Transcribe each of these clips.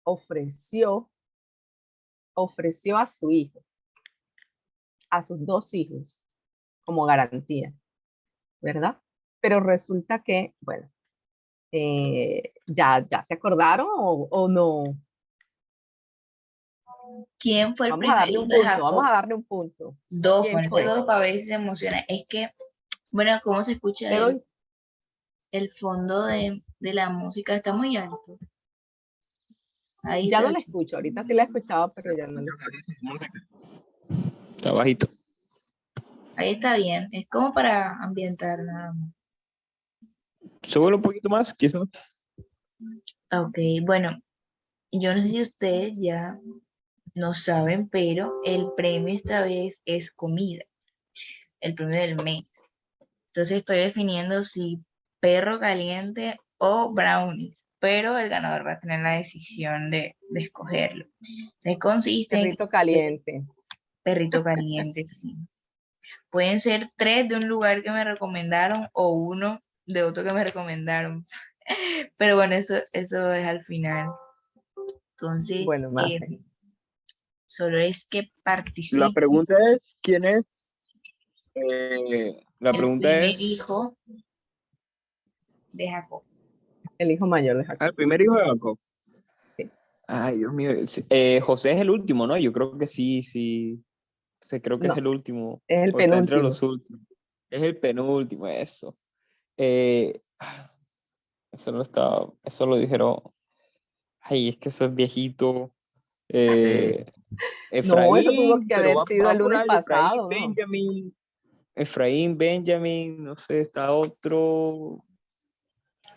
ofreció a su hijo, a sus dos hijos, como garantía, ¿verdad? Pero resulta que, bueno, ya se acordaron o no. ¿Quién fue el Vamos a darle primero un de punto, Jacob? vamos a darle un punto. Dos, ¿Quién ponle fue? dos para ver si se emociona. Es que, bueno, ¿cómo se escucha Le doy. el fondo de la música? Está muy alto. Ahí Ya no está. la escucho, ahorita sí la he escuchado, pero ya no la escucho. Está bajito. Ahí está bien. Es como para ambientar nada más. Súbelo un poquito más, quizás. Ok, bueno, yo no sé si ustedes ya no saben, pero el premio esta vez es comida, el premio del mes. Entonces estoy definiendo si perro caliente o brownies, pero el ganador va a tener la decisión de escogerlo. Entonces consiste en Perrito caliente. perrito caliente, sí. Pueden ser 3 de un lugar que me recomendaron o 1 de otro que me recomendaron. Pero bueno, eso es al final. Entonces, Bueno, más. solo es que La participe pregunta es, ¿quién es? La el pregunta primer es, hijo de Jacob. El hijo mayor de Jacob. ¿el primer hijo de Jacob? Sí. Ay, Dios mío. José es el último, ¿no? Yo creo que sí. Creo que es No, el último. es el O está entre penúltimo. los últimos. Es el penúltimo, eso. Eh, eso lo dijeron. Ay, es que eso es viejito. Eh, No, eso tuvo Efraín, que pero haber va, sido va el por lunes ahí, Efraín, pasado, ¿no? Benjamin. Efraín, Benjamin, no sé, está otro.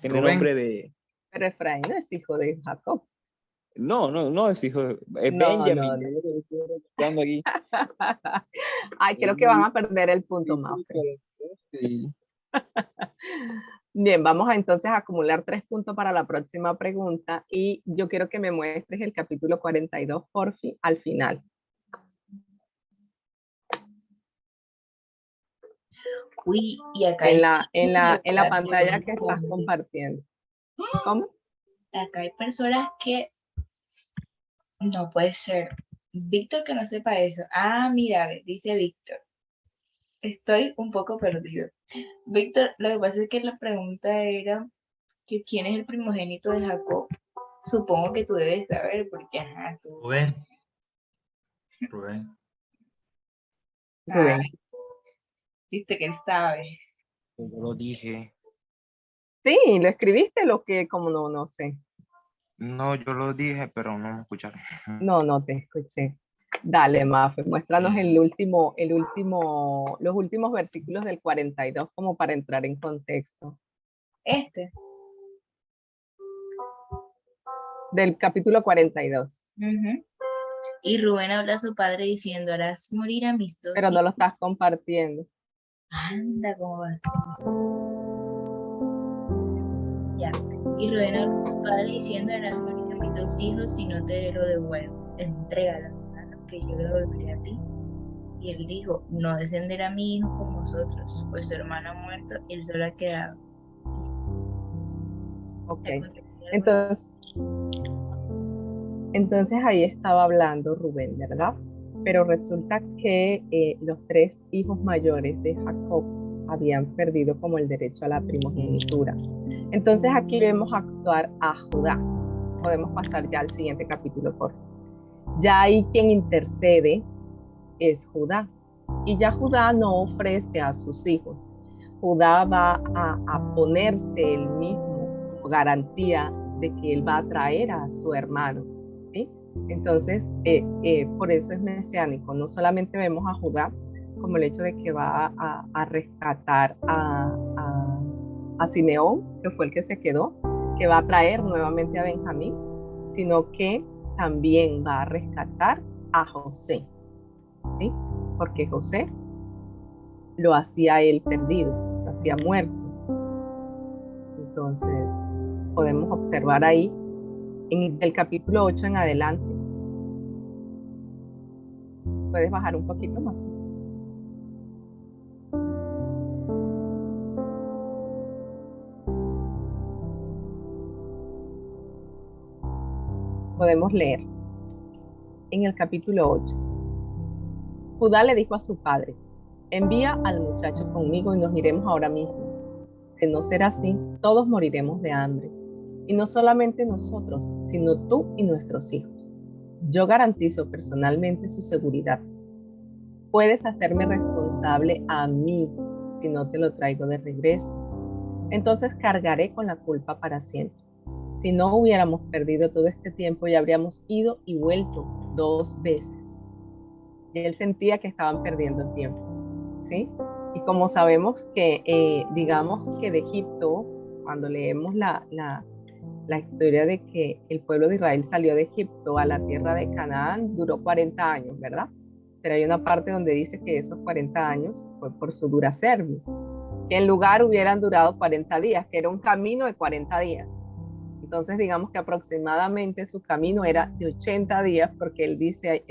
Tiene Rubén. nombre de. Pero Efraín no es hijo de Jacob. No es hijo, es No, Benjamin. no, no. Es lo que estoy recordando aquí. Ay, creo que van a perder el punto, Mafe. Sí. Bien, vamos a entonces a acumular 3 puntos para la próxima pregunta y yo quiero que me muestres el capítulo 42 por fin, al final. Uy, y acá En la pantalla que estás compartiendo. ¿Cómo? acá hay personas que no puede ser. Víctor que no sepa eso. Ah, mira, ve, dice Víctor. Estoy un poco perdido. Víctor, lo que pasa es que la pregunta era que quién es el primogénito de Jacob. Supongo que tú debes saber, porque ajá, tú. Rubén. Ah, Rubén. viste que él sabe. Yo lo dije. Sí, lo escribiste, lo que, como no sé. No, yo lo dije, pero no me escucharon. No te escuché. Dale, Mafe, muéstranos los últimos versículos del 42 como para entrar en contexto. Este. Del capítulo 42, Ujú. Y Rubén habla a su padre diciendo, harás morir a mis dos pero no lo hijos. estás compartiendo. Anda, cómo va. Ya. Y Rubén habló a su padre diciendo, harás morir a mis dos hijos si no te lo devuelvo. Entrégalo, hermano, que yo lo devolveré a ti. Y él dijo, no descenderá mi hijo con vosotros, pues su hermano ha muerto y él solo ha quedado. Ok. ¿Te acontecería alguna Entonces, entonces ahí estaba hablando Rubén, ¿verdad? Pero resulta que los 3 hijos mayores de Jacob habían perdido como el derecho a la primogenitura. Entonces aquí vemos actuar a Judá. Podemos pasar ya al siguiente capítulo, por favor. Ya ahí quien intercede es Judá. Y ya Judá no ofrece a sus hijos. Judá va a ponerse él mismo como garantía de que él va a traer a su hermano. ¿Sí? Entonces, por eso es mesiánico. No solamente vemos a Judá como el hecho de que va a rescatar a Simeón, que fue el que se quedó, que va a traer nuevamente a Benjamín, sino que también va a rescatar a José, ¿sí? Porque José lo hacía él perdido, lo hacía muerto. Entonces, podemos observar ahí, del capítulo 8 en adelante, puedes bajar un poquito más. podemos leer en el capítulo 8. Judá le dijo a su padre: envía al muchacho conmigo y nos iremos ahora mismo. De no ser así, todos moriremos de hambre. Y no solamente nosotros, sino tú y nuestros hijos. Yo garantizo personalmente su seguridad. Puedes hacerme responsable a mí si no te lo traigo de regreso. Entonces cargaré con la culpa para siempre. Si no hubiéramos perdido todo este tiempo, ya habríamos ido y vuelto 2 veces. Y él sentía que estaban perdiendo el tiempo, ¿sí? Y como sabemos que, digamos que de Egipto, cuando leemos la historia de que el pueblo de Israel salió de Egipto a la tierra de Canaán, duró 40 años, ¿verdad? Pero hay una parte donde dice que esos 40 años fue por su dura cerviz, que en lugar hubieran durado 40 días, que era un camino de 40 días. Entonces, digamos que aproximadamente su camino era de 80 días, porque él dice,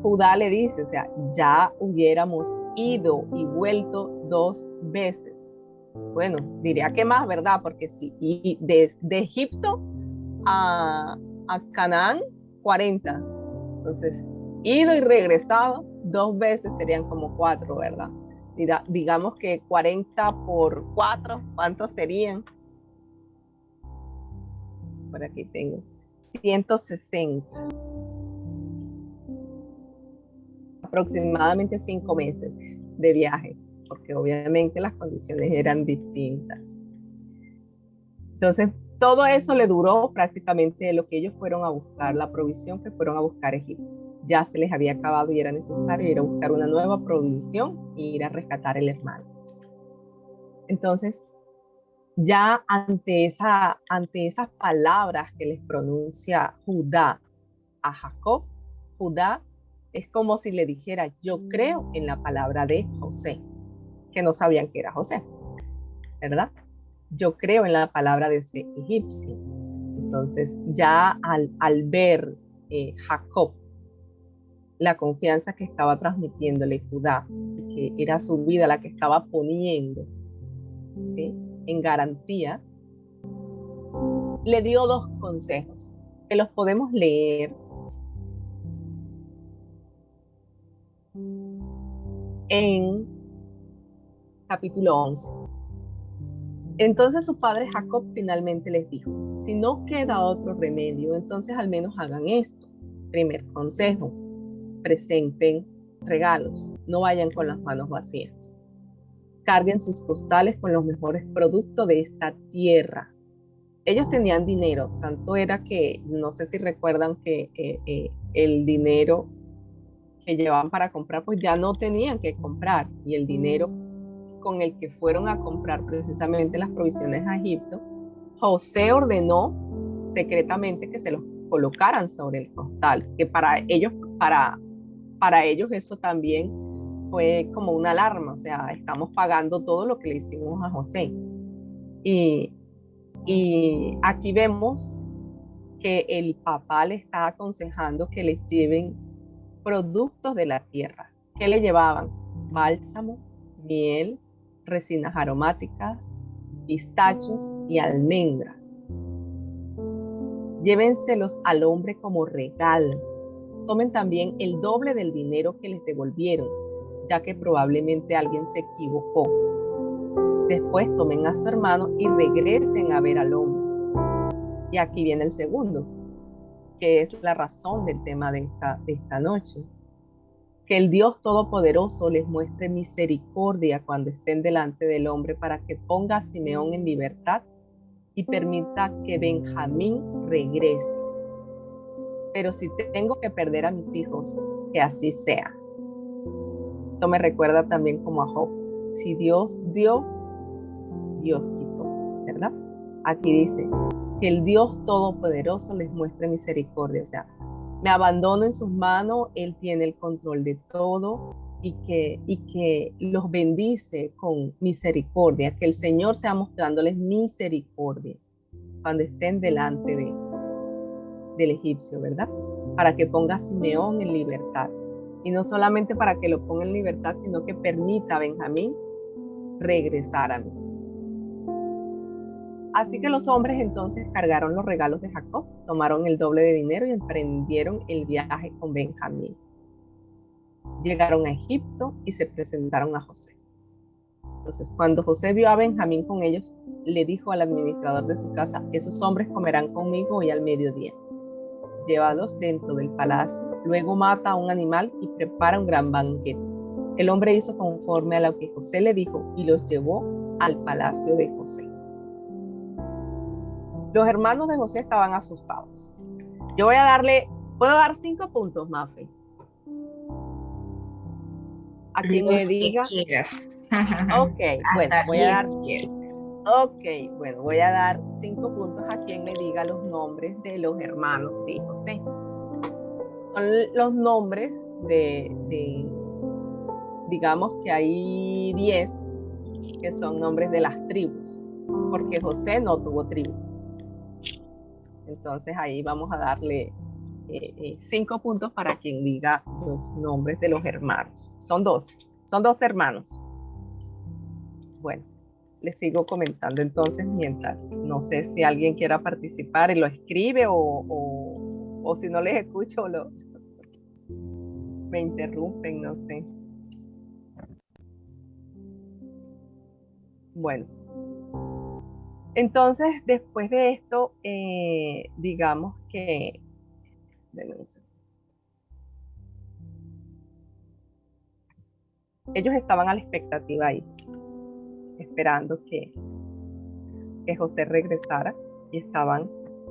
Judá le dice, o sea, ya hubiéramos ido y vuelto 2 veces. Bueno, diría que más, ¿verdad? Porque sí, y de Egipto a Canaán, 40. Entonces, ido y regresado 2 veces serían como 4, ¿verdad? Digamos que 40 por 4, ¿cuántos serían? Por aquí tengo 160. Aproximadamente 5 meses de viaje, porque obviamente las condiciones eran distintas. Entonces, todo eso le duró prácticamente lo que ellos fueron a buscar, la provisión que fueron a buscar a Egipto. Ya se les había acabado y era necesario ir a buscar una nueva provisión e ir a rescatar el hermano. Entonces, ya ante esas palabras que les pronuncia Judá a Jacob, Judá es como si le dijera: yo creo en la palabra de José, que no sabían que era José, ¿verdad? Yo creo en la palabra de ese egipcio. Entonces, ya al ver Jacob la confianza que estaba transmitiéndole Judá, que era su vida la que estaba poniendo, ¿sí?, en garantía, le dio 2 consejos que los podemos leer en capítulo 11. Entonces su padre Jacob finalmente les dijo: si no queda otro remedio, entonces al menos hagan esto. Primer consejo: presenten regalos, no vayan con las manos vacías. Carguen sus costales con los mejores productos de esta tierra. Ellos tenían dinero, tanto era que, no sé si recuerdan que el dinero que llevaban para comprar, pues ya no tenían que comprar, y el dinero con el que fueron a comprar precisamente las provisiones a Egipto, José ordenó secretamente que se los colocaran sobre el costal, que para ellos eso también fue como una alarma, o sea, estamos pagando todo lo que le hicimos a José. Y aquí vemos que el papá le está aconsejando que les lleven productos de la tierra. ¿Qué le llevaban? Bálsamo, miel, resinas aromáticas, pistachos y almendras. Llévenselos al hombre como regalo. Tomen también el doble del dinero que les devolvieron, ya que probablemente alguien se equivocó. Después tomen a su hermano y regresen a ver al hombre. Y aquí viene el segundo, que es la razón del tema de esta noche. Que el Dios Todopoderoso les muestre misericordia cuando estén delante del hombre, para que ponga a Simeón en libertad y permita que Benjamín regrese. Pero si tengo que perder a mis hijos, que así sea. Esto me recuerda también como a Job. Si Dios dio, Dios quitó, ¿verdad? Aquí dice que el Dios Todopoderoso les muestre misericordia. O sea, me abandono en sus manos, Él tiene el control de todo, y que los bendice con misericordia, que el Señor sea mostrándoles misericordia cuando estén delante del egipcio, ¿verdad? Para que ponga a Simeón en libertad. Y no solamente para que lo ponga en libertad, sino que permita a Benjamín regresar a mí. Así que los hombres entonces cargaron los regalos de Jacob, tomaron el doble de dinero y emprendieron el viaje con Benjamín. Llegaron a Egipto y se presentaron a José. Entonces, cuando José vio a Benjamín con ellos, le dijo al administrador de su casa: esos hombres comerán conmigo hoy al mediodía. Llévalos dentro del palacio, luego mata a un animal y prepara un gran banquete. El hombre hizo conforme a lo que José le dijo y los llevó al palacio de José. Los hermanos de José estaban asustados. Yo voy a darle, ¿puedo dar 5 puntos, Mafe? A quien me Los que diga. quieras. Ok, bueno, Hasta voy a dar 10. voy a dar 5 puntos a quien me diga los nombres de los hermanos de José. Son los nombres digamos que hay 10 que son nombres de las tribus, porque José no tuvo tribu. Entonces ahí vamos a darle 5 puntos para quien diga los nombres de los hermanos. Son 12 hermanos. Bueno, les sigo comentando entonces mientras, no sé si alguien quiera participar y lo escribe o si no les escucho me interrumpen, no sé. Bueno, entonces después de esto, digamos que, ellos estaban a la expectativa ahí, esperando que José regresara y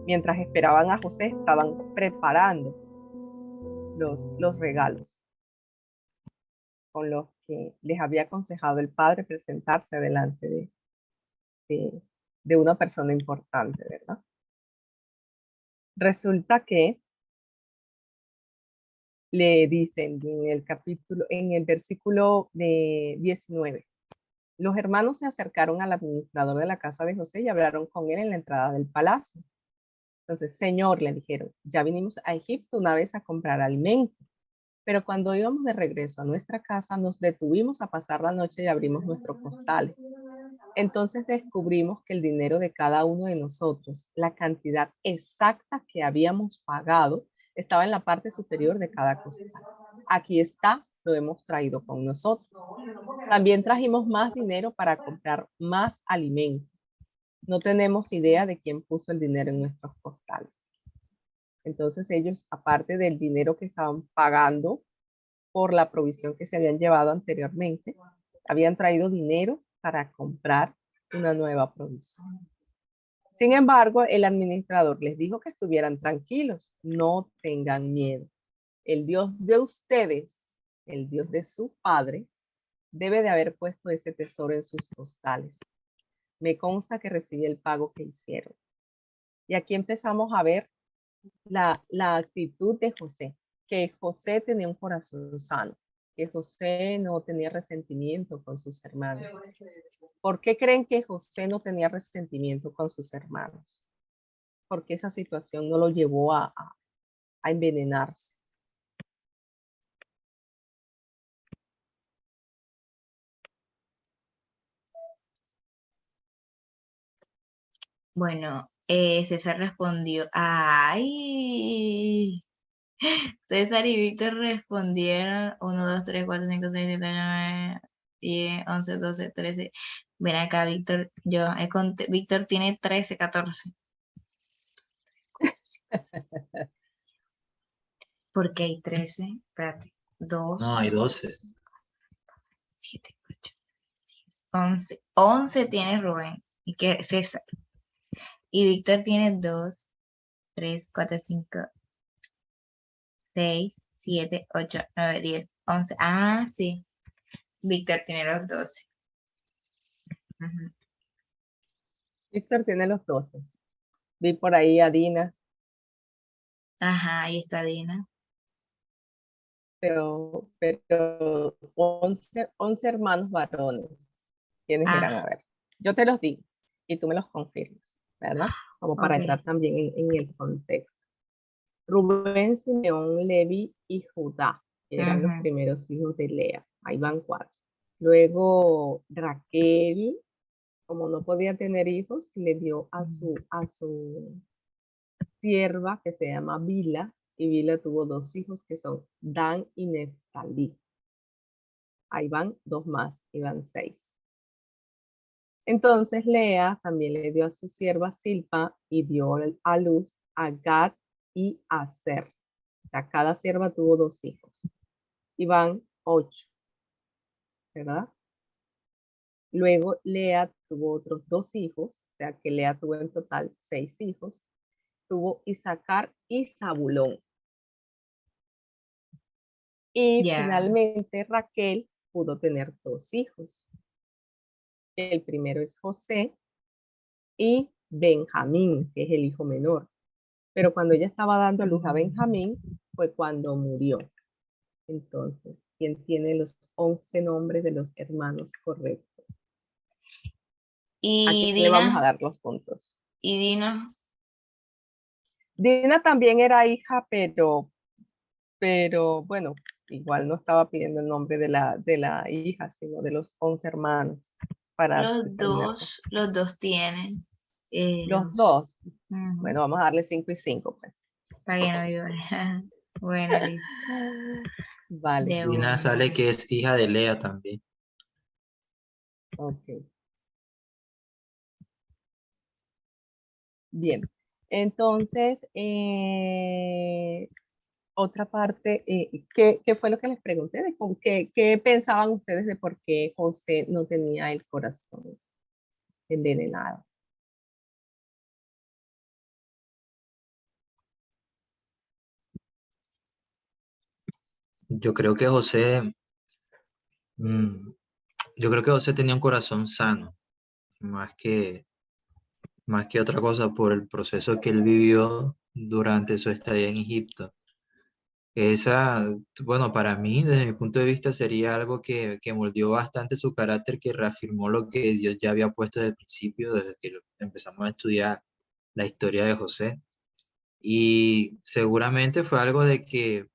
mientras esperaban a José, estaban preparando los regalos con los que les había aconsejado el padre presentarse delante de una persona importante, ¿verdad? Resulta que le dicen en el versículo de 19, los hermanos se acercaron al administrador de la casa de José y hablaron con él en la entrada del palacio. Entonces, Señor, le dijeron, ya vinimos a Egipto una vez a comprar alimento, pero cuando íbamos de regreso a nuestra casa nos detuvimos a pasar la noche y abrimos nuestros costales. Entonces descubrimos que el dinero de cada uno de nosotros, la cantidad exacta que habíamos pagado, estaba en la parte superior de cada costal. Aquí está, lo hemos traído con nosotros. También trajimos más dinero para comprar más alimento. No tenemos idea de quién puso el dinero en nuestros costales. Entonces ellos, aparte del dinero que estaban pagando por la provisión que se habían llevado anteriormente, habían traído dinero para comprar una nueva provisión. Sin embargo, el administrador les dijo que estuvieran tranquilos, no tengan miedo. El Dios de ustedes, el Dios de su padre, debe de haber puesto ese tesoro en sus costales. Me consta que recibí el pago que hicieron. Y aquí empezamos a ver la actitud de José, que José tenía un corazón sano, que José no tenía resentimiento con sus hermanos. ¿Por qué creen que José no tenía resentimiento con sus hermanos? Porque esa situación no lo llevó a envenenarse. Bueno, César respondió, ay, César y Víctor respondieron 1, 2, 3, 4, 5, 6, 7, 8, 9, 10, 11, 12, 13. Ven acá, Víctor, Víctor tiene 13, 14. ¿Por qué hay 13? Espérate, 2. No, hay 12. 7, 8, 10, 11. 11 tiene Rubén y que César. Y Víctor tiene 2, 3, 4, 5, 6, 7, 8, 9, 10, 11. Ah, sí. Víctor tiene los 12. Ujú. Víctor tiene los 12. Vi por ahí a Dina, Ajá, ahí está Dina. pero 11 hermanos varones. ¿Quiénes eran? A Ah, ver, yo te los digo y tú me los confirmas, ¿verdad? Como para ok. entrar también en el contexto. Rubén, Simeón, Levi y Judá eran los Ujú. primeros hijos de Lea. Ahí van 4. Luego Raquel, como no podía tener hijos, le dio a su sierva que se llama Bila, y Bila tuvo 2 hijos que son Dan y Neftalí. Ahí van 2 más, y van 6. Entonces Lea también le dio a su sierva Silpa y dio a luz a Gad y a Aser. O sea, cada sierva tuvo 2 hijos. Y van 8, ¿verdad? Luego Lea tuvo otros 2 hijos, o sea que Lea tuvo en total 6 hijos. Tuvo Isaacar y Zabulón. Y Ya. finalmente Raquel pudo tener 2 hijos. El primero es José y Benjamín, que es el hijo menor. Pero cuando ella estaba dando a luz a Benjamín, fue cuando murió. Entonces, ¿quién tiene los 11 nombres de los hermanos correctos? ¿A Y quién le vamos a Dina, dar los puntos? y Dina, Dina también era hija, pero bueno, igual no estaba pidiendo el nombre de la hija, sino de los 11 hermanos para determinarlo. los dos tienen Los dos. Ujú, Bueno, vamos a darle 5 y 5, pues. para que no llore. Bueno, listo. Vale, De Dina una. sale que es hija de Lea también. ok. Bien. Entonces, otra parte, ¿qué fue lo que les pregunté? ¿Qué pensaban ustedes de por qué José no tenía el corazón envenenado? Yo creo que José, mm, yo creo que José tenía un corazón sano, más que, más que otra cosa por el proceso que él vivió durante su estadía en Egipto. Esa, bueno, para mí, desde mi punto de vista, sería algo que moldeó bastante su carácter, que reafirmó lo que Dios ya había puesto desde el principio, desde que empezamos a estudiar la historia de José. Y seguramente fue algo de que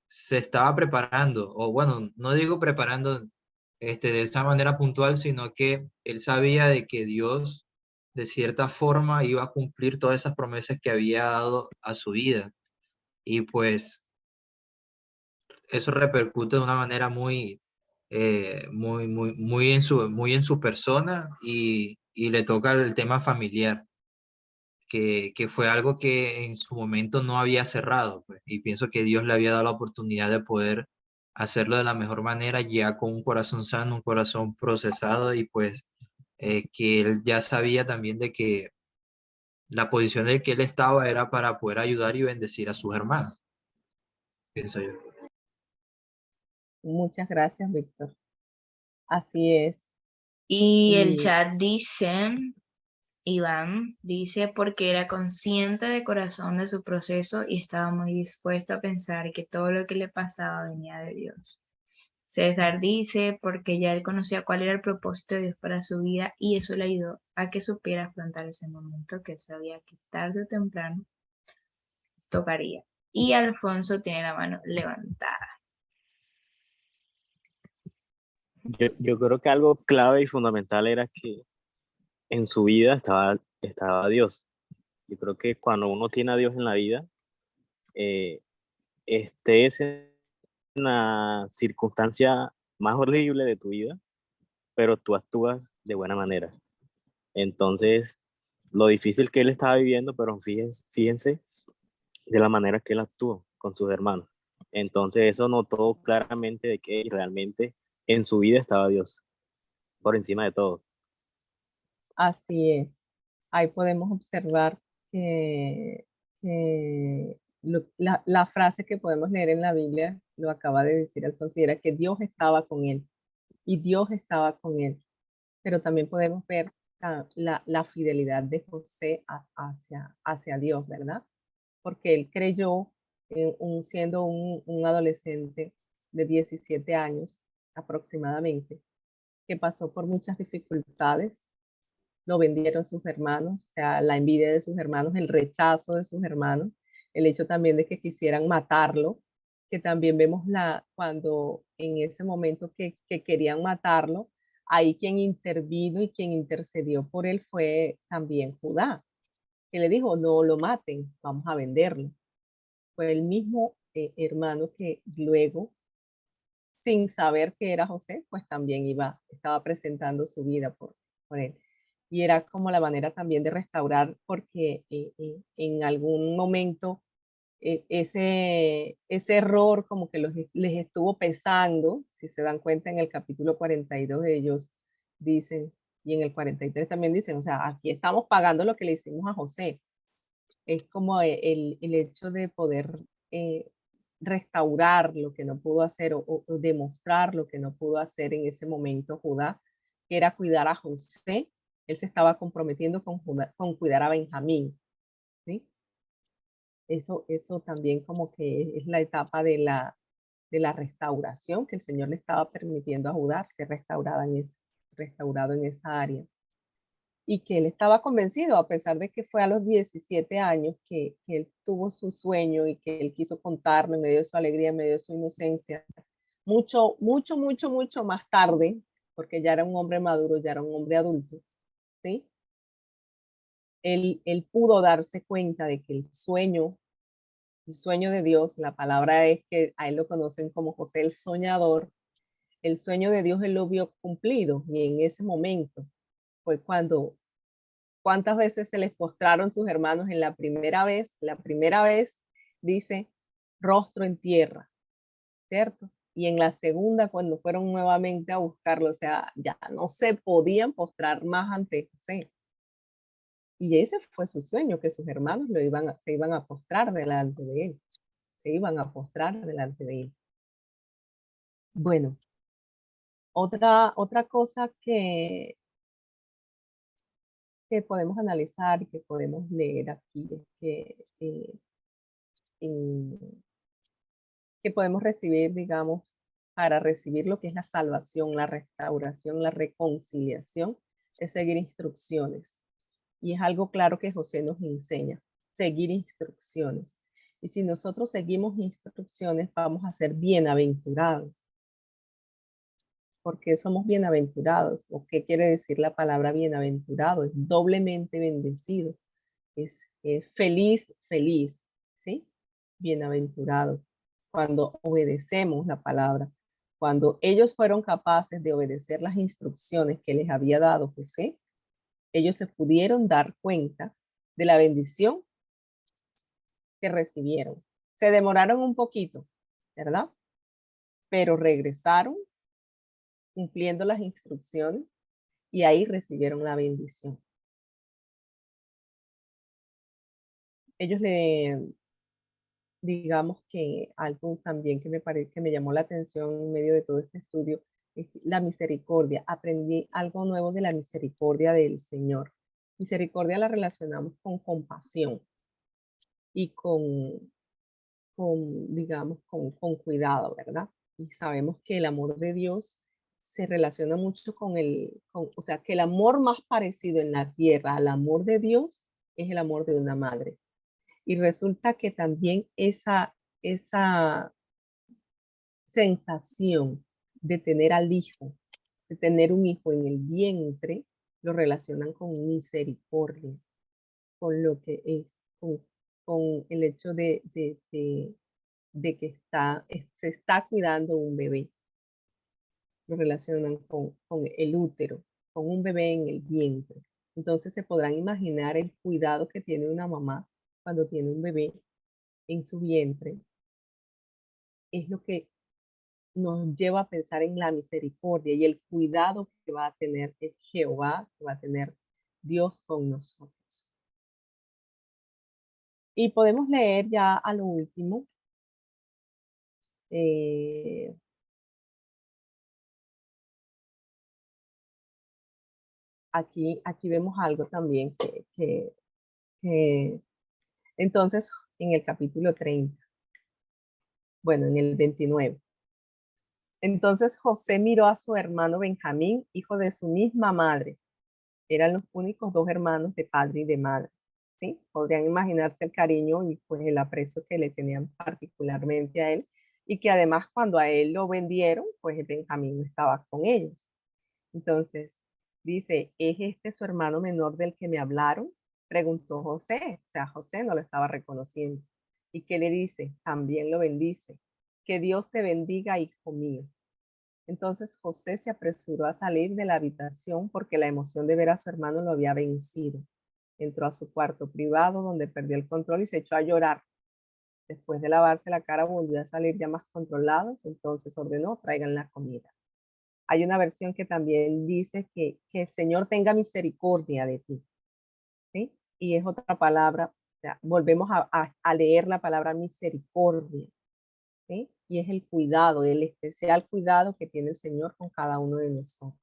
se estaba preparando, o bueno, no digo preparando de esa manera puntual, sino que él sabía de que Dios, de cierta forma, iba a cumplir todas esas promesas que había dado a su vida. Y pues eso repercute de una manera muy en su persona y le toca el tema familiar, que fue algo que en su momento no había cerrado, pues, y pienso que Dios le había dado la oportunidad de poder hacerlo de la mejor manera, ya con un corazón sano, un corazón procesado, y pues que él ya sabía también de que la posición en que él estaba era para poder ayudar y bendecir a sus hermanos, pienso yo. Muchas gracias, Víctor. Así es. Y el Y chat dice, Iván dice, porque era consciente de corazón de su proceso y estaba muy dispuesto a pensar que todo lo que le pasaba venía de Dios. César dice, porque ya él conocía cuál era el propósito de Dios para su vida y eso le ayudó a que supiera afrontar ese momento que él sabía que tarde o temprano tocaría. Y Alfonso tiene la mano levantada. Yo creo que algo clave y fundamental era que en su vida estaba Dios. Yo creo que cuando uno tiene a Dios en la vida, eh, estés en la circunstancia más horrible de tu vida, pero tú actúas de buena manera. Entonces, lo difícil que él estaba viviendo, pero fíjense de la manera que él actuó con sus hermanos. Entonces, eso notó claramente de que realmente en su vida estaba Dios, por encima de todo. así es. Ahí podemos observar que la frase que podemos leer en la Biblia, lo acaba de decir Alfonso, era que Dios estaba con él y Dios estaba con él. Pero también podemos ver la fidelidad de José hacia Dios, ¿verdad? Porque él creyó, siendo un adolescente de 17 años aproximadamente, que pasó por muchas dificultades, lo vendieron sus hermanos, o sea, la envidia de sus hermanos, el rechazo de sus hermanos, el hecho también de que quisieran matarlo, que también vemos cuando en ese momento que querían matarlo, ahí quien intervino y quien intercedió por él fue también Judá, que le dijo, no lo maten, vamos a venderlo. Fue el mismo hermano que luego, sin saber que era José, pues también estaba presentando su vida por él. Y era como la manera también de restaurar, porque en algún momento ese error como que les estuvo pesando, si se dan cuenta en el capítulo 42 ellos dicen, y en el 43 también dicen, o sea, aquí estamos pagando lo que le hicimos a José. Es como el hecho de poder restaurar lo que no pudo hacer o demostrar lo que no pudo hacer en ese momento Judá, que era cuidar a José. Él se estaba comprometiendo con cuidar a Benjamín, ¿sí? Eso también como que es la etapa de la restauración que el Señor le estaba permitiendo a Judá ser restaurado en esa área. Y que él estaba convencido, a pesar de que fue a los 17 años que él tuvo su sueño y que él quiso contarlo en medio de su alegría, en medio de su inocencia, mucho, mucho, mucho, mucho más tarde, porque ya era un hombre maduro, ya era un hombre adulto, ¿sí? Él pudo darse cuenta de que el sueño de Dios, la palabra es que a él lo conocen como José el soñador, el sueño de Dios él lo vio cumplido y en ese momento fue cuando, ¿cuántas veces se les postraron sus hermanos en la primera vez dice rostro en tierra, ¿cierto? Y en la segunda cuando fueron nuevamente a buscarlo, o sea, ya no se podían postrar más ante José. Y ese fue su sueño, que sus hermanos se iban a postrar delante de él. Se iban a postrar delante de él. Bueno, otra cosa que podemos analizar y que podemos leer aquí es que podemos recibir, digamos, para recibir lo que es la salvación, la restauración, la reconciliación, es seguir instrucciones. Y es algo claro que José nos enseña, seguir instrucciones. Y si nosotros seguimos instrucciones, vamos a ser bienaventurados. ¿Por qué somos bienaventurados? ¿O qué quiere decir la palabra bienaventurado? Es doblemente bendecido. Es feliz, feliz, ¿sí? Bienaventurado. Cuando obedecemos la palabra, cuando ellos fueron capaces de obedecer las instrucciones que les había dado José, ellos se pudieron dar cuenta de la bendición que recibieron. Se demoraron un poquito, ¿verdad? Pero regresaron cumpliendo las instrucciones y ahí recibieron la bendición. Ellos digamos que algo también que me parece que me llamó la atención en medio de todo este estudio es la misericordia. Aprendí algo nuevo de la misericordia del Señor. Misericordia la relacionamos con compasión y digamos, con cuidado, ¿verdad? Y sabemos que el amor de Dios se relaciona mucho o sea, que el amor más parecido en la tierra al amor de Dios es el amor de una madre. Y resulta que también esa sensación de tener al hijo, de tener un hijo en el vientre, lo relacionan con misericordia, con lo que es, con el hecho de que se está cuidando un bebé. Lo relacionan con el útero, con un bebé en el vientre. Entonces se podrán imaginar el cuidado que tiene una mamá cuando tiene un bebé en su vientre. Es lo que nos lleva a pensar en la misericordia y el cuidado que va a tener Jehová, que va a tener Dios con nosotros. Y podemos leer ya a lo último. Aquí vemos algo también que entonces en el capítulo 30, bueno, en el 29. Entonces José miró a su hermano Benjamín, hijo de su misma madre. Eran los únicos dos hermanos de padre y de madre. ¿Sí? Podrían imaginarse el cariño y pues el aprecio que le tenían particularmente a él y que además cuando a él lo vendieron, pues Benjamín no estaba con ellos. Entonces, dice, ¿es este su hermano menor del que me hablaron? Preguntó José. O sea, José no lo estaba reconociendo. ¿Y qué le dice? También lo bendice. Que Dios te bendiga, hijo mío. Entonces José se apresuró a salir de la habitación porque la emoción de ver a su hermano lo había vencido. Entró a su cuarto privado donde perdió el control y se echó a llorar. Después de lavarse la cara volvió a salir ya más controlado, entonces ordenó, traigan la comida. Hay una versión que también dice que el Señor tenga misericordia de ti, ¿sí? Y es otra palabra, o sea, volvemos a leer la palabra misericordia, ¿sí? Y es el cuidado, el especial cuidado que tiene el Señor con cada uno de nosotros.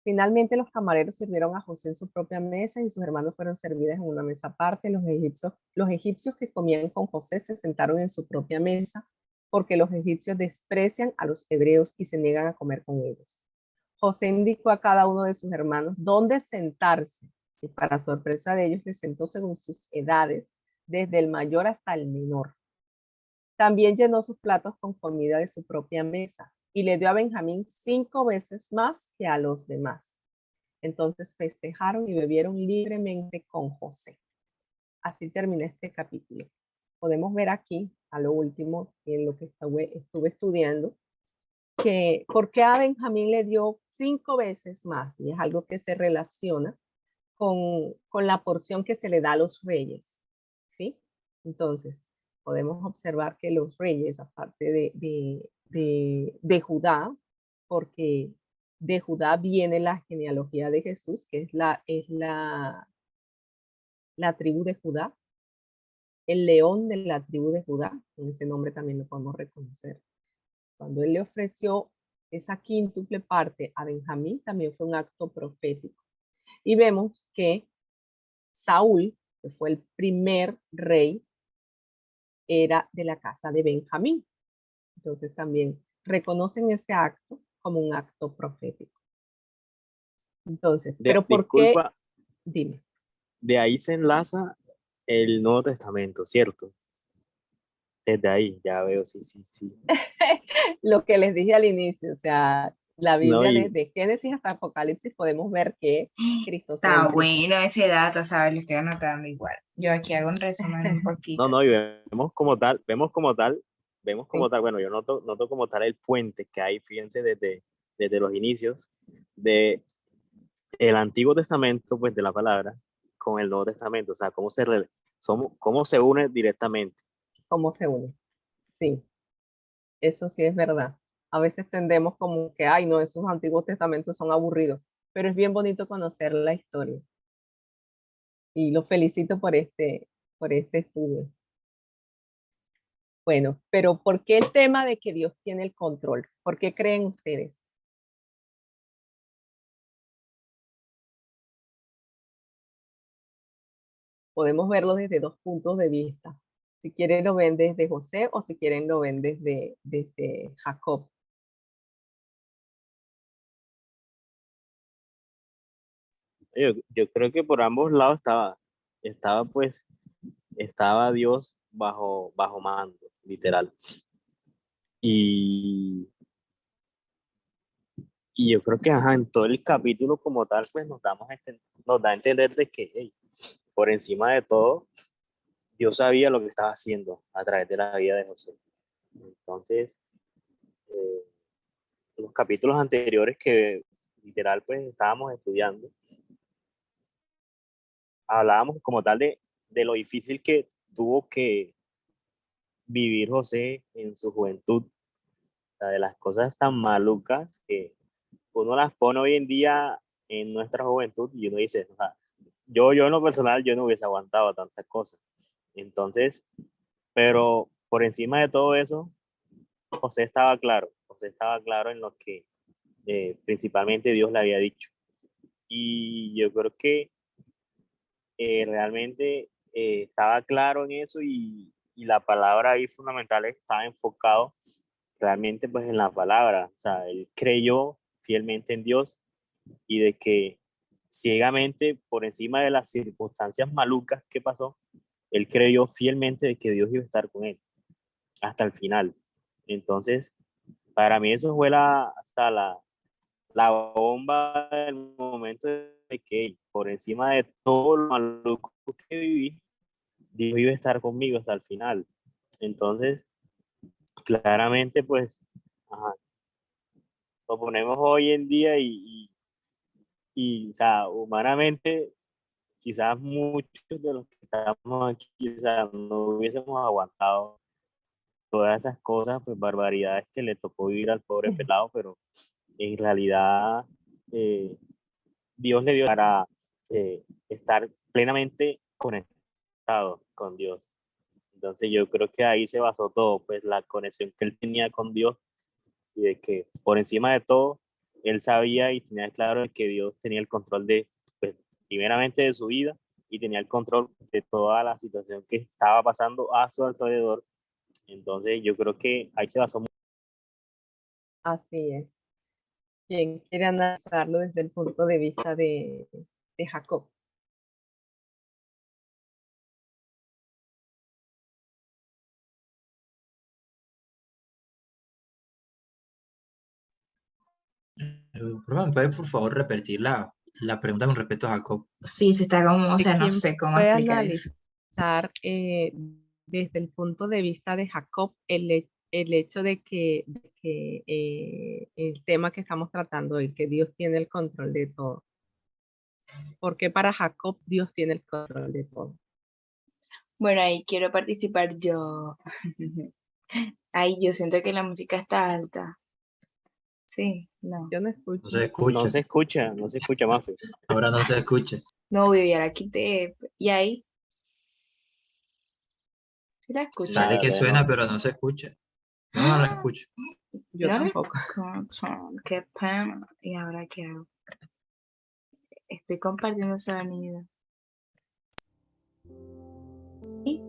Finalmente los camareros sirvieron a José en su propia mesa y sus hermanos fueron servidos en una mesa aparte. Los egipcios que comían con José se sentaron en su propia mesa porque los egipcios desprecian a los hebreos y se niegan a comer con ellos. José indicó a cada uno de sus hermanos dónde sentarse y para sorpresa de ellos les sentó según sus edades, desde el mayor hasta el menor. También llenó sus platos con comida de su propia mesa y le dio a Benjamín 5 veces más que a los demás. Entonces festejaron y bebieron libremente con José. Así termina este capítulo. Podemos ver aquí, a lo último, en lo que estuve estudiando, que por qué a Benjamín le dio 5 veces más, y es algo que se relaciona con la porción que se le da a los reyes, ¿sí? Entonces, podemos observar que los reyes, aparte de Judá, porque de Judá viene la genealogía de Jesús, que es la tribu de Judá, el león de la tribu de Judá, con ese nombre también lo podemos reconocer. Cuando él le ofreció esa quíntuple parte a Benjamín, también fue un acto profético. Y vemos que Saúl, que fue el primer rey, era de la casa de Benjamín. Entonces también reconocen ese acto como un acto profético. Entonces, pero ¿por qué? Disculpa, Dime. de ahí se enlaza el Nuevo Testamento, ¿cierto? Desde ahí, ya veo, sí, sí, sí. Lo que les dije al inicio, o sea, la No, Biblia desde Génesis hasta Apocalipsis podemos ver que es Está cristocéntrica. bueno ese dato, ¿sabes? Lo estoy anotando igual. Yo aquí hago un resumen un poquito. no, y vemos como Sí, tal, bueno, yo noto como tal el puente que hay, fíjense, desde los inicios de el Antiguo Testamento, pues de la palabra, con el Nuevo Testamento, o sea, cómo se une directamente. cómo se une. Sí, eso sí es verdad. A veces tendemos como que, ay, no, esos antiguos testamentos son aburridos, pero es bien bonito conocer la historia. Y los felicito por este estudio. Bueno, pero ¿por qué el tema de que Dios tiene el control? ¿Por qué creen ustedes? Podemos verlo desde dos puntos de vista. Si quieren lo ven desde José o si quieren lo ven desde Jacob. Yo creo que por ambos lados estaba Dios bajo mando, literal. Y, y yo creo que ajá, en todo el capítulo como tal, pues nos da a entender de que hey, por encima de todo, Dios sabía lo que estaba haciendo a través de la vida de José. Entonces, eh, los capítulos anteriores que literal pues estábamos estudiando, hablábamos como tal de lo difícil que tuvo que vivir José en su juventud, o sea, de las cosas tan malucas que uno las pone hoy en día en nuestra juventud y uno dice, o sea, yo en lo personal, yo no hubiese aguantado tantas cosas. Entonces, pero por encima de todo eso, José estaba claro en lo que principalmente Dios le había dicho. Y yo creo que realmente estaba claro en eso y la palabra ahí fundamental estaba enfocado realmente pues en la palabra. O sea, él creyó fielmente en Dios y de que ciegamente por encima de las circunstancias malucas que pasó, él creyó fielmente de que Dios iba a estar con él hasta el final. Entonces, para mí eso fue la bomba del momento de que por encima de todo lo maluco que viví, Dios iba a estar conmigo hasta el final. Entonces, claramente, pues, ajá, lo ponemos hoy en día o sea, humanamente, quizás muchos de los que estamos aquí, quizás no hubiésemos aguantado todas esas cosas, pues barbaridades que le tocó vivir al pobre pelado, pero en realidad eh, Dios le dio para estar plenamente conectado con Dios. Entonces yo creo que ahí se basó todo, pues la conexión que él tenía con Dios y de que por encima de todo, él sabía y tenía claro de que Dios tenía el control de, pues, primeramente de su vida y tenía el control de toda la situación que estaba pasando a su alrededor. Entonces yo creo que ahí se basó. Así es. ¿Quién quiere analizarlo desde el punto de vista de Jacob? Perdón, ¿puedes por favor repetir la pregunta con respecto a Jacob? Sí, se está como, o ¿De sea, no quién sé cómo puede explicar eso. analizar desde el punto de vista de Jacob el hecho de que el tema que estamos tratando hoy, que Dios tiene el control de todo? Porque para Jacob Dios tiene el control de todo. Bueno, ahí quiero participar yo. Ay, yo siento que la música está alta. Sí, no. Yo no No escucho. se escucha. No se escucha, Mafe. Ahora no se escucha. No, yo ya la quité. Y ahí, ¿sí la escucha? Sale La que verdad suena, no. pero no se escucha. Yo no la ¡Ah! escucho. Yo No la tampoco. escucho. Qué pena. ¿Y ahora qué hago? Estoy compartiendo sonido. ¿Y?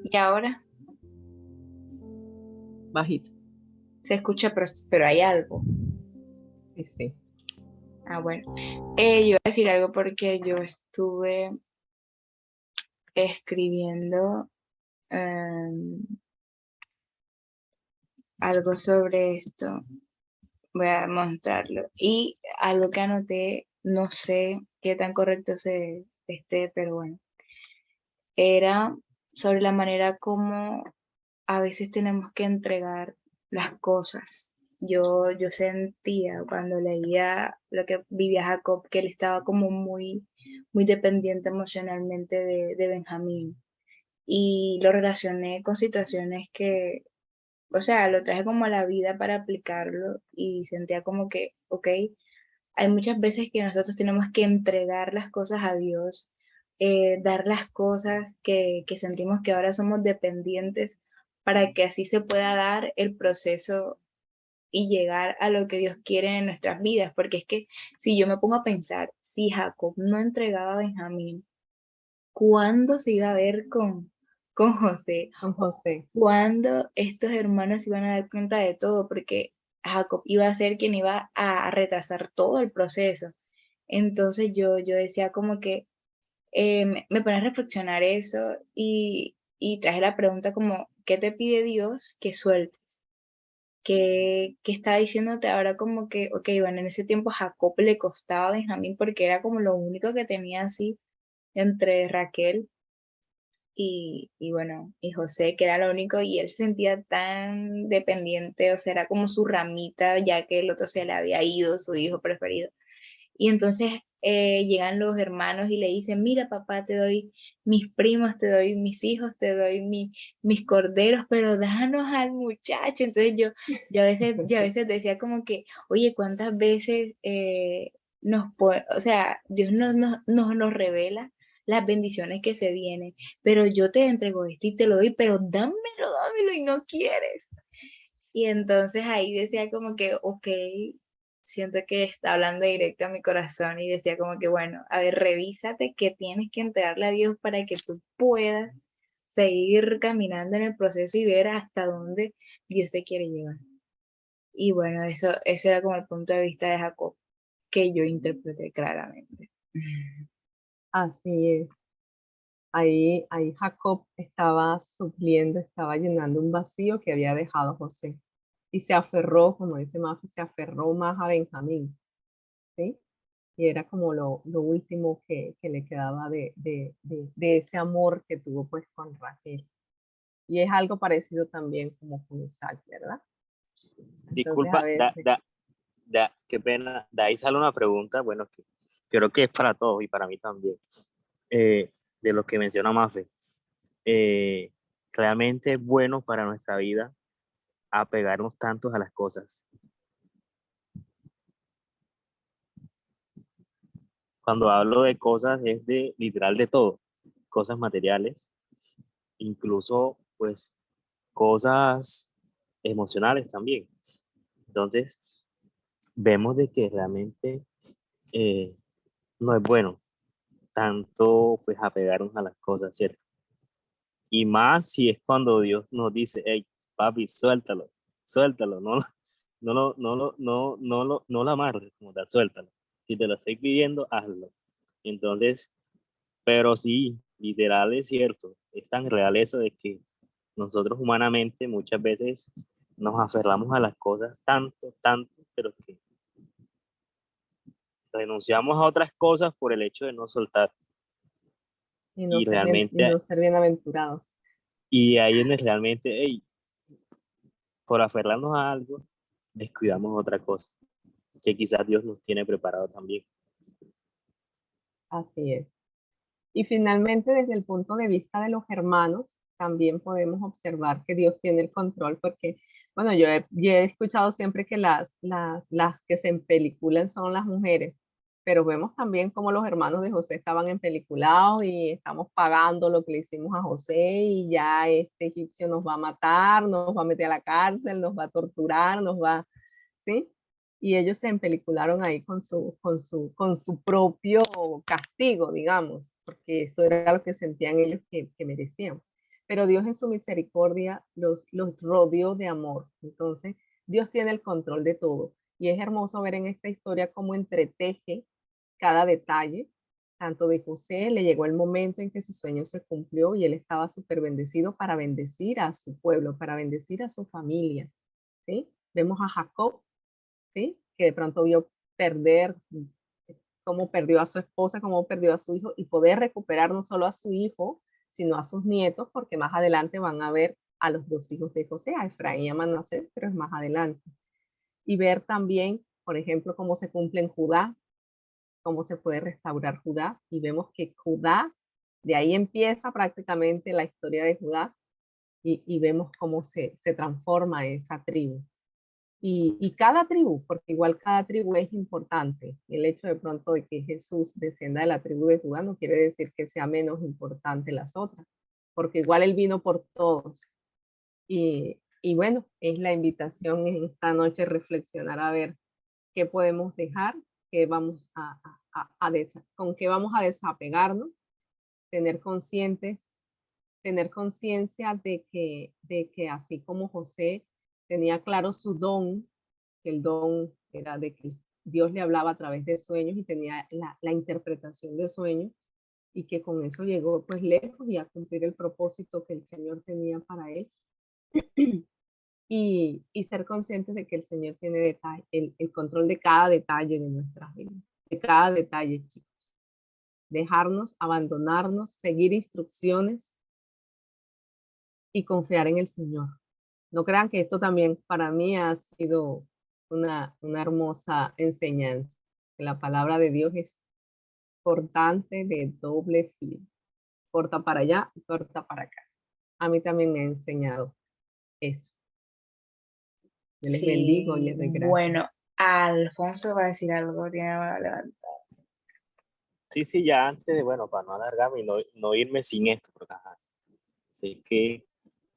¿Y ahora? Bajito. Se escucha, pero hay algo. Sí, sí. Ah, bueno. Yo iba a decir algo porque yo estuve escribiendo algo sobre esto. Voy a mostrarlo. Y algo que anoté, no sé qué tan correcto se esté, pero bueno, era sobre la manera como a veces tenemos que entregar las cosas. Yo sentía cuando leía lo que vivía Jacob, que él estaba como muy dependiente emocionalmente de Benjamín. Y lo relacioné con situaciones que, o sea, lo traje como a la vida para aplicarlo y sentía como que, ok, hay muchas veces que nosotros tenemos que entregar las cosas a Dios, dar las cosas que sentimos que ahora somos dependientes para que así se pueda dar el proceso y llegar a lo que Dios quiere en nuestras vidas. Porque es que si yo me pongo a pensar, si Jacob no entregaba a Benjamín, ¿cuándo se iba a ver con José? Con José. ¿Cuándo estos hermanos se iban a dar cuenta de todo? Porque Jacob iba a ser quien iba a retrasar todo el proceso. Entonces yo decía como que me pone a reflexionar eso y traje la pregunta como, ¿qué te pide Dios que sueltes? ¿Qué está diciéndote ahora como que, ok, bueno, en ese tiempo a Jacob le costaba a Benjamín porque era como lo único que tenía así entre Raquel y bueno, y José, que era lo único, y él se sentía tan dependiente, o sea, era como su ramita, ya que el otro se le había ido, su hijo preferido. Y entonces llegan los hermanos y le dicen, mira papá, te doy mis primos, te doy mis hijos, te doy mis corderos, pero déjanos al muchacho. Entonces yo a veces decía como que, oye, ¿cuántas veces o sea, Dios nos revela las bendiciones que se vienen, pero yo te entrego esto y te lo doy, pero dámelo y no quieres. Y entonces ahí decía como que, ok, siento que está hablando directo a mi corazón y decía como que, bueno, a ver, revísate qué tienes que entregarle a Dios para que tú puedas seguir caminando en el proceso y ver hasta dónde Dios te quiere llevar. Y bueno, eso era como el punto de vista de Jacob que yo interpreté claramente. Así es. Ahí Jacob estaba supliendo, estaba llenando un vacío que había dejado José. Y se aferró, como dice Mafi, se aferró más a Benjamín, ¿sí? Y era como lo último que le quedaba de ese amor que tuvo pues con Raquel. Y es algo parecido también como con Isaac, ¿verdad? Entonces a Disculpa, veces, qué pena, de ahí sale una pregunta, bueno, que creo que es para todos y para mí también, de lo que menciona Mafe. Eh, Realmente es bueno para nuestra vida apegarnos tantos a las cosas. Cuando hablo de cosas es de literal de todo, cosas materiales, incluso pues cosas emocionales también. Entonces, vemos de que realmente eh, no es bueno tanto pues apegarnos a las cosas, ¿cierto? Y más si es cuando Dios nos dice, hey, papi, suéltalo, suéltalo, no lo amarres como tal, suéltalo. Si te lo estoy pidiendo, hazlo. Entonces, pero sí, literal es cierto, es tan real eso de que nosotros humanamente muchas veces nos aferramos a las cosas tanto, tanto, pero que renunciamos a otras cosas por el hecho de no soltar. Y y realmente, no ser bienaventurados. y ahí es donde realmente, hey, por aferrarnos a algo, descuidamos otra cosa, que quizás Dios nos tiene preparado también. Así es. Y finalmente, desde el punto de vista de los hermanos, también podemos observar que Dios tiene el control, porque, bueno, yo he escuchado siempre que las que se empeliculan son las mujeres, pero vemos también cómo los hermanos de José estaban empeliculados y estamos pagando lo que le hicimos a José y ya este egipcio nos va a matar, nos va a meter a la cárcel, nos va a torturar, nos va, ¿sí? Y ellos se empelicularon ahí con su propio castigo, digamos, porque eso era lo que sentían ellos que merecían. Pero Dios en su misericordia los rodeó de amor. Entonces, Dios tiene el control de todo. Y es hermoso ver en esta historia cómo entreteje cada detalle. Tanto de José, le llegó el momento en que su sueño se cumplió y él estaba súper bendecido para bendecir a su pueblo, para bendecir a su familia. ¿Sí? Vemos a Jacob, ¿sí? Que de pronto vio perder, cómo perdió a su esposa, cómo perdió a su hijo, y poder recuperar no solo a su hijo, sino a sus nietos, porque más adelante van a ver a los dos hijos de José, a Efraín y a Manasés, pero es más adelante. Y ver también, por ejemplo, cómo se cumple en Judá, cómo se puede restaurar Judá, y vemos que Judá, de ahí empieza prácticamente la historia de Judá, y vemos cómo se transforma esa tribu. Y cada tribu, porque igual cada tribu es importante. El hecho de pronto de que Jesús descienda de la tribu de Judá no quiere decir que sea menos importante las otras, porque igual Él vino por todos. Y bueno, es la invitación en esta noche reflexionar a ver qué podemos dejar, qué vamos con qué vamos a desapegarnos, tener conscientes, tener conciencia de que así como José tenía claro su don, que el don era de que Dios le hablaba a través de sueños y tenía la interpretación de sueños, y que con eso llegó pues lejos y a cumplir el propósito que el Señor tenía para él. Y ser conscientes de que el Señor tiene el control de cada detalle de nuestras vidas, de cada detalle, chicos. Dejarnos, abandonarnos, seguir instrucciones y confiar en el Señor. No crean que esto también para mí ha sido una hermosa enseñanza. Que la palabra de Dios es cortante de doble filo. Corta para allá y corta para acá. A mí también me ha enseñado eso. Yo les bendigo y Sí, les doy gracias. bueno, Alfonso va a decir algo, tiene la mano levantada. Sí, sí, ya antes de, bueno, para no alargarme y no irme sin esto, porque ajá, sé que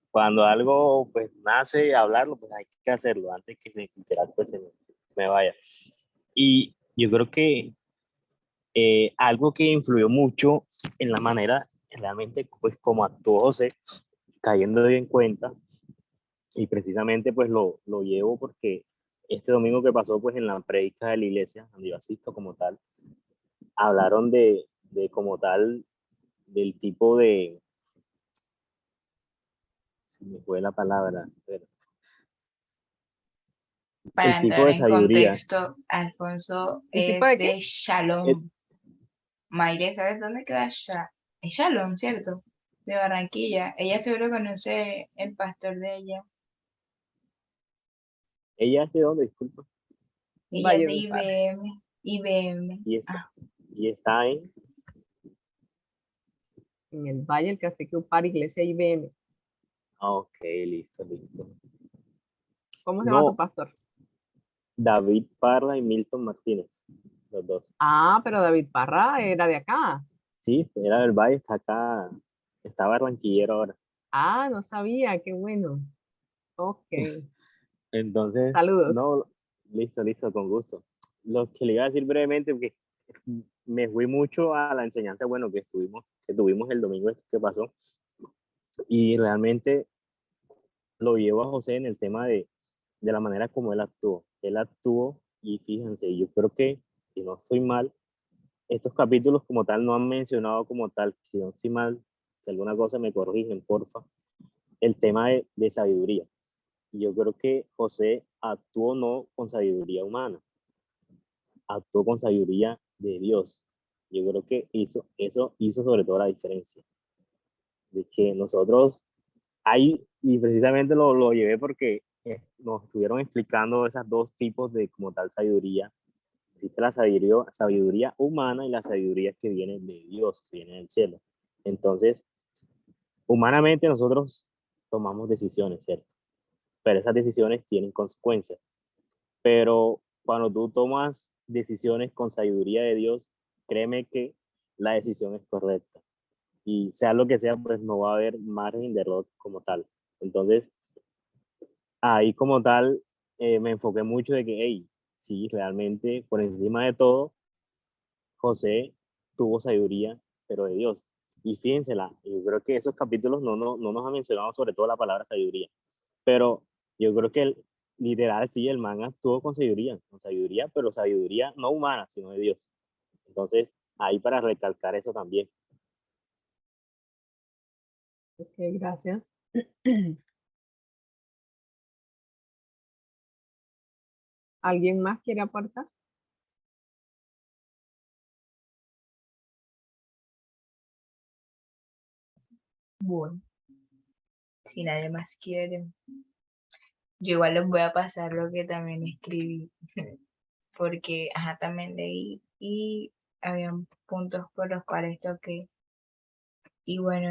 cuando algo pues nace hablarlo, pues hay que hacerlo antes que se literal pues me vaya. Y yo creo que algo que influyó mucho en la manera realmente pues como actuó José, cayendo en cuenta, y precisamente pues lo llevo porque este domingo que pasó pues en la predica de la iglesia, donde yo asisto como tal, hablaron de como tal del tipo de, se me fue la palabra, pero Para el tipo entrar de en sabiduría. contexto, Alfonso ¿El tipo es de qué? de Shalom. Mayre, ¿sabes dónde queda Es Shalom, ¿cierto? De Barranquilla. Ella seguro conoce el pastor de ella. ¿Ella es de dónde? Disculpa. Ella es Valle de del Parra. IBM. IBM. Y está, Ah, y está en, En el Valle, el Cacique Upar, Iglesia IBM. ok, listo, listo. ¿Cómo se llama tu No, pastor? David Parra y Milton Martínez, los dos. Ah, pero David Parra era de acá. Sí, era del Valle, está acá, está barranquillero ahora. Ah, no sabía, qué bueno. Ok, Entonces, saludos. no, listo, listo, con gusto. Lo que le iba a decir brevemente, porque me fui mucho a la enseñanza, bueno, que tuvimos el domingo que pasó, y realmente lo llevo a José en el tema de la manera como él actuó. Él actuó, y fíjense, yo creo que, si no estoy mal, estos capítulos como tal no han mencionado como tal, si no estoy mal, si alguna cosa me corrigen, porfa, el tema de sabiduría. Y yo creo que José actuó no con sabiduría humana, actuó con sabiduría de Dios. Yo creo que eso hizo sobre todo la diferencia, de que nosotros ahí, y precisamente lo llevé porque nos estuvieron explicando esos dos tipos de como tal sabiduría. Existe la sabiduría humana y la sabiduría que viene de Dios, que viene del cielo. Entonces, humanamente nosotros tomamos decisiones, ¿cierto? Pero esas decisiones tienen consecuencias. Pero cuando tú tomas decisiones con sabiduría de Dios, créeme que la decisión es correcta. Y sea lo que sea, pues no va a haber margen de error como tal. Entonces, ahí como tal, me enfoqué mucho de que, hey, sí, realmente por encima de todo, José tuvo sabiduría, pero de Dios. Y fíjensela, yo creo que esos capítulos no nos han mencionado sobre todo la palabra sabiduría, pero yo creo que literal sí, el man actuó con sabiduría, pero sabiduría no humana, sino de Dios. Entonces, ahí para recalcar eso también. Ok, gracias. ¿Alguien más quiere aportar? bueno, si nadie más quiere. Yo igual les voy a pasar lo que también escribí, porque ajá, también leí y habían puntos por los cuales toqué. Y bueno,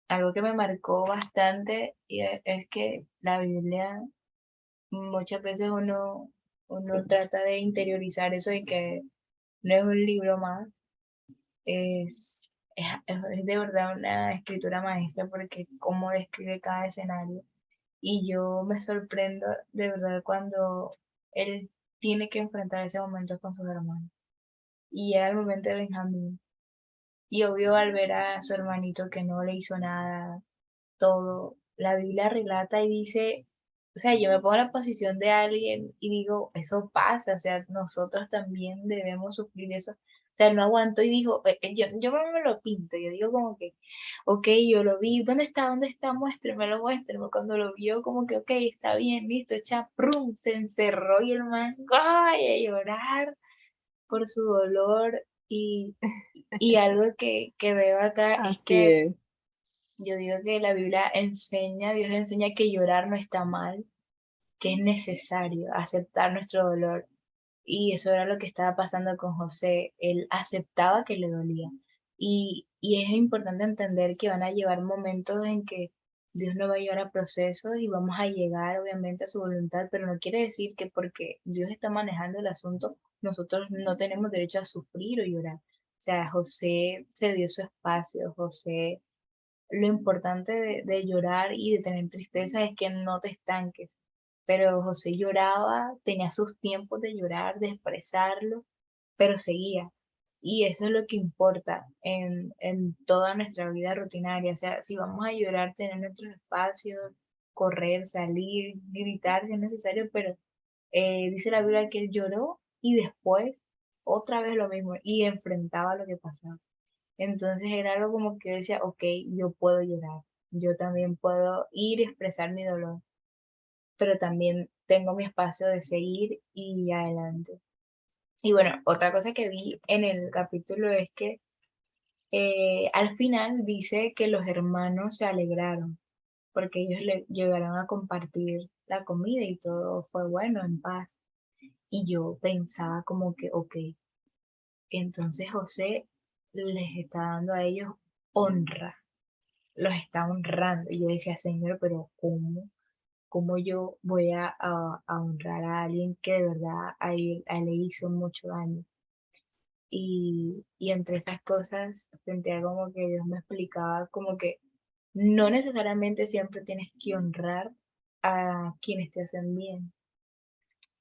algo que me marcó bastante es que la Biblia, muchas veces uno trata de interiorizar eso y que no es un libro más, es de verdad una escritura maestra porque cómo describe cada escenario. Y yo me sorprendo de verdad cuando él tiene que enfrentar ese momento con sus hermanos. Y llega el momento de Benjamín. Y obvio al ver a su hermanito que no le hizo nada, todo, la Biblia relata y dice, o sea, yo me pongo en la posición de alguien y digo, eso pasa, o sea, nosotros también debemos sufrir eso. O sea, él no aguantó y dijo, yo me lo pinto, yo digo como que, ok, yo lo vi, ¿dónde está? ¿Dónde está? Muéstremelo, muéstremelo. Cuando lo vio, como que, ok, está bien, listo, prum, se encerró y el man, ay, a llorar por su dolor y algo que veo acá es Así que es. yo digo que la Biblia enseña, Dios enseña que llorar no está mal, que es necesario aceptar nuestro dolor. Y eso era lo que estaba pasando con José. Él aceptaba que le dolía. Y es importante entender que van a llevar momentos en que Dios nos va a llevar a procesos y vamos a llegar obviamente a su voluntad, pero no quiere decir que porque Dios está manejando el asunto, nosotros no tenemos derecho a sufrir o llorar. O sea, José se dio su espacio, José lo importante de llorar y de tener tristeza es que no te estanques. Pero José lloraba, tenía sus tiempos de llorar, de expresarlo, pero seguía. Y eso es lo que importa en toda nuestra vida rutinaria. O sea, si vamos a llorar, tener nuestros espacios, correr, salir, gritar si es necesario, pero dice la Biblia que él lloró y después otra vez lo mismo y enfrentaba lo que pasaba. Entonces era algo como que yo decía, ok, yo puedo llorar, yo también puedo ir y expresar mi dolor, pero también tengo mi espacio de seguir y adelante. Y bueno, otra cosa que vi en el capítulo es que al final dice que los hermanos se alegraron porque ellos le llegaron a compartir la comida y todo fue bueno, en paz. Y yo pensaba como que, ok, entonces José les está dando a ellos honra, los está honrando. Y yo decía, Señor, pero ¿cómo yo voy a honrar a alguien que de verdad a él le hizo mucho daño? Y entre esas cosas sentía como que Dios me explicaba como que no necesariamente siempre tienes que honrar a quienes te hacen bien,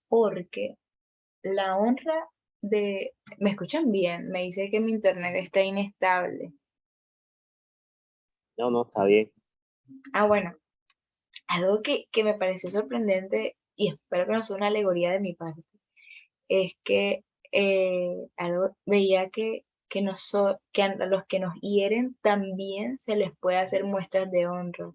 porque la honra de... ¿Me escuchan bien? Me dice que mi internet está inestable. No, no, está bien. Ah, bueno, algo que me pareció sorprendente y espero que no sea una alegoría de mi parte, es que algo, veía que a los que nos hieren también se les puede hacer muestras de honra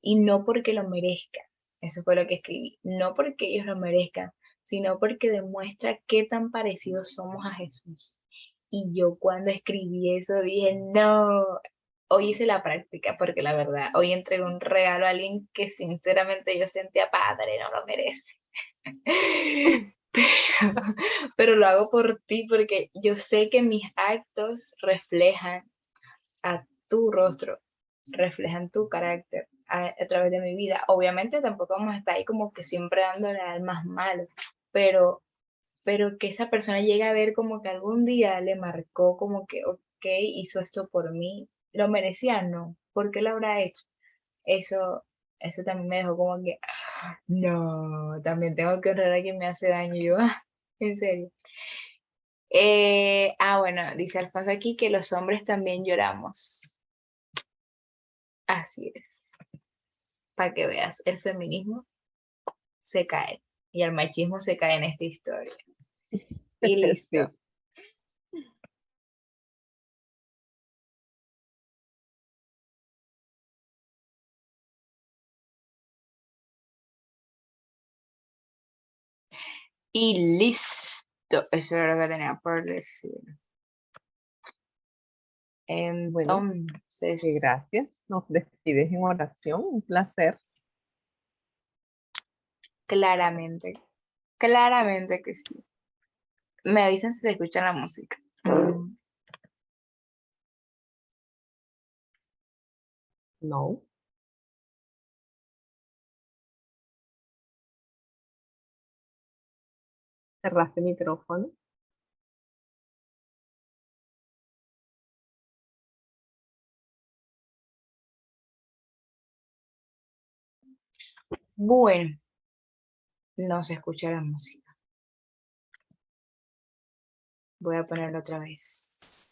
y no porque lo merezcan. Eso fue lo que escribí. No porque ellos lo merezcan, sino porque demuestra qué tan parecidos somos a Jesús. Y yo cuando escribí eso dije, no, hoy hice la práctica, porque la verdad, hoy entregué un regalo a alguien que sinceramente yo sentía, padre, no lo merece. Pero, pero lo hago por ti, porque yo sé que mis actos reflejan a tu rostro, reflejan tu carácter a través de mi vida. Obviamente tampoco vamos a estar ahí como que siempre dándole al más malo, pero, pero que esa persona llegue a ver como que algún día le marcó como que, ok, hizo esto por mí, ¿lo merecía? No, ¿por qué lo habrá hecho? Eso, eso también me dejó como que, no, también tengo que honrar a quien me hace daño. Y yo, en serio. Bueno, dice Alfonso aquí que los hombres también lloramos. Así es. Para que veas, el feminismo se cae y el machismo se cae en esta historia. Y listo. Sí. Y listo. Eso era lo que tenía por decir. Bueno, Entonces, gracias. Nos despides en oración. Un placer. claramente, claramente que sí. Me avisan si se escucha la música. No. Cerraste el micrófono. Bueno, no se escucha la música. Voy a ponerlo otra vez.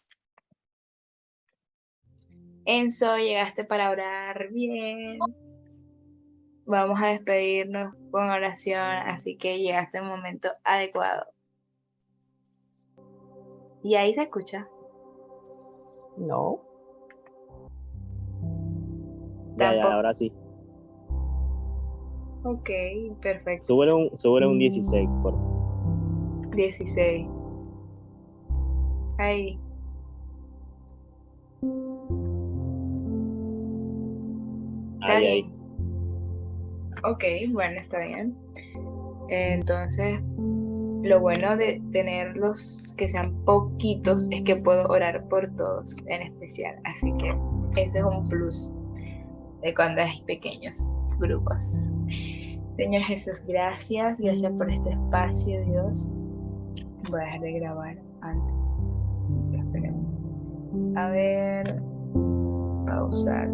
Enzo, llegaste para orar bien. Vamos a despedirnos con oración, así que llegaste en el momento adecuado. Y ahí se escucha. No. Ya, Tampoco. ahora sí. Ok, perfecto. Súbele un 16, por 16. Ahí. Está ahí, ahí. bien. Ok, bueno, está bien. Entonces, lo bueno de tenerlos que sean poquitos es que puedo orar por todos en especial. Así que ese es un plus de cuando hay pequeños grupos. Señor Jesús, gracias. Gracias por este espacio, Dios. Voy a dejar de grabar antes. A ver, pausar.